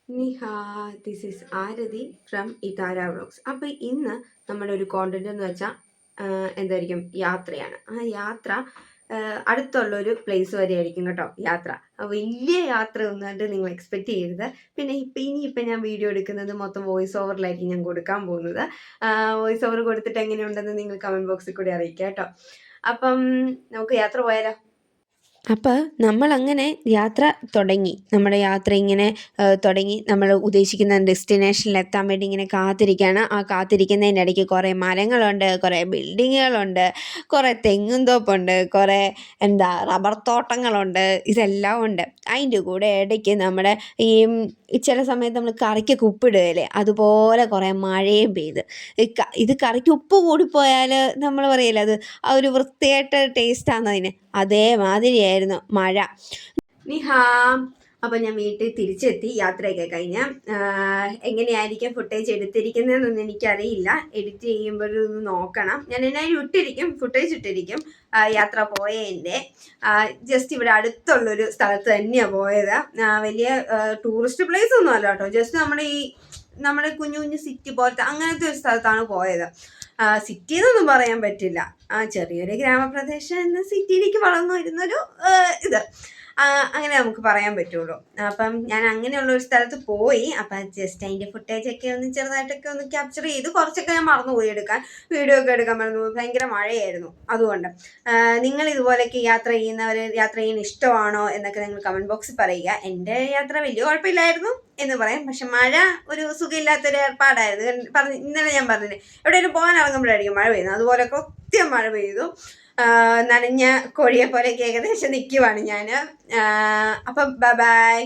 Niha, this is Aarti from ഇതാര vlogs. അപ്പോൾ ഇന്ന് നമ്മുടെ ഒരു കോണ്ടന്റ് എന്ന് വെച്ചാൽ എന്തായിരിക്കും, യാത്രയാണ്. ആ യാത്ര അടുത്തുള്ളൊരു പ്ലേസ് വരെ ആയിരിക്കും കേട്ടോ യാത്ര. വലിയ യാത്ര ഒന്നായിട്ട് നിങ്ങൾ എക്സ്പെക്റ്റ് ചെയ്യരുത്. പിന്നെ ഇനിയിപ്പം ഞാൻ വീഡിയോ എടുക്കുന്നത് മൊത്തം വോയിസ് ഓവറിലായിരിക്കും ഞാൻ കൊടുക്കാൻ പോകുന്നത്. വോയിസ് ഓവർ കൊടുത്തിട്ട് എങ്ങനെയുണ്ടെന്ന് നിങ്ങൾ കമൻറ്റ് ബോക്സിൽ കൂടി അറിയിക്കുക കേട്ടോ. അപ്പം നമുക്ക് യാത്ര പോയാലോ? അപ്പോൾ നമ്മളങ്ങനെ യാത്ര തുടങ്ങി. നമ്മുടെ യാത്ര ഇങ്ങനെ തുടങ്ങി. നമ്മൾ ഉദ്ദേശിക്കുന്ന ഡെസ്റ്റിനേഷനിലെത്താൻ വേണ്ടി ഇങ്ങനെ കാത്തിരിക്കുകയാണ്. ആ കാത്തിരിക്കുന്നതിൻ്റെ ഇടയ്ക്ക് കുറേ മരങ്ങളുണ്ട്, കുറേ ബിൽഡിങ്ങുകളുണ്ട്, കുറേ തെങ്ങും തോപ്പുണ്ട്, കുറേ റബ്ബർ തോട്ടങ്ങളുണ്ട്, ഇതെല്ലാം ഉണ്ട്. അതിൻ്റെ കൂടെ ഇടയ്ക്ക് നമ്മുടെ ഈ ചില സമയത്ത് നമ്മൾ കറിക്കൊക്കെ ഉപ്പിടുകയില്ലേ, അതുപോലെ കുറേ മഴയും പെയ്ത്. ഇത് കറിക്ക് ഉപ്പ് കൂടിപ്പോയാൽ നമ്മൾ പറയില്ലേ, അത് ആ ഒരു വൃത്തിയായിട്ട് ടേസ്റ്റാണെന്നതിന്, അതേമാതിരിയായിരുന്നു മഴ. നിഹാ, അപ്പം ഞാൻ വീട്ടിൽ തിരിച്ചെത്തി. യാത്രയൊക്കെ കഴിഞ്ഞ് എങ്ങനെയായിരിക്കും ഫുട്ടേജ് എടുത്തിരിക്കുന്നതെന്നൊന്നും എനിക്കറിയില്ല. എഡിറ്റ് ചെയ്യുമ്പോഴൊന്ന് നോക്കണം. ഞാൻ എന്നാലും ഫുട്ടേജ് ഇട്ടിരിക്കും യാത്ര പോയതിൻ്റെ. ജസ്റ്റ് ഇവിടെ അടുത്തുള്ളൊരു സ്ഥലത്ത് തന്നെയാണ് പോയത്. വലിയ ടൂറിസ്റ്റ് പ്ലേസ് ഒന്നും അല്ല കേട്ടോ. ജസ്റ്റ് നമ്മുടെ കുഞ്ഞു കുഞ്ഞു സിറ്റി പോലത്തെ അങ്ങനത്തെ ഒരു സ്ഥലത്താണ് പോയത്. സിറ്റി എന്നൊന്നും പറയാൻ പറ്റില്ല, ചെറിയൊരു ഗ്രാമപ്രദേശം എന്ന സിറ്റിയിലേക്ക് വളർന്നു വരുന്നൊരു ഇത്, അങ്ങനെ നമുക്ക് പറയാൻ പറ്റുള്ളൂ. അപ്പം ഞാൻ അങ്ങനെയുള്ള ഒരു സ്ഥലത്ത് പോയി. അപ്പം ജസ്റ്റ് അതിൻ്റെ ഫുട്ടേജൊക്കെ ഒന്ന് ചെറുതായിട്ടൊക്കെ ഒന്ന് ക്യാപ്ചർ ചെയ്ത്, കുറച്ചൊക്കെ ഞാൻ മറന്നുപോയി എടുക്കാൻ, വീഡിയോ ഒക്കെ എടുക്കാൻ മറന്നുപോയി. ഭയങ്കര മഴയായിരുന്നു. അതുകൊണ്ട് നിങ്ങൾ ഇതുപോലെയൊക്കെ യാത്ര ചെയ്യാൻ ഇഷ്ടമാണോ എന്നൊക്കെ നിങ്ങൾ കമൻറ്റ് ബോക്സിൽ പറയുക. എൻ്റെ യാത്ര വലിയ കുഴപ്പമില്ലായിരുന്നു എന്ന് പറയും. പക്ഷെ മഴ ഒരു സുഖമില്ലാത്തൊരു ഏർപ്പാടായിരുന്നു. ഇന്നലെ ഞാൻ പറഞ്ഞില്ലേ, എവിടെയെങ്കിലും പോകാൻ ഇറങ്ങുമ്പോഴായിരിക്കും മഴ പെയ്യുന്നത്. അതുപോലെ കൃത്യം മഴ പെയ്തു. നനഞ്ഞ കോഴിയെ പോലെയൊക്കെ ഏകദേശം നിൽക്കുവാണ് ഞാൻ. അപ്പം ബൈ.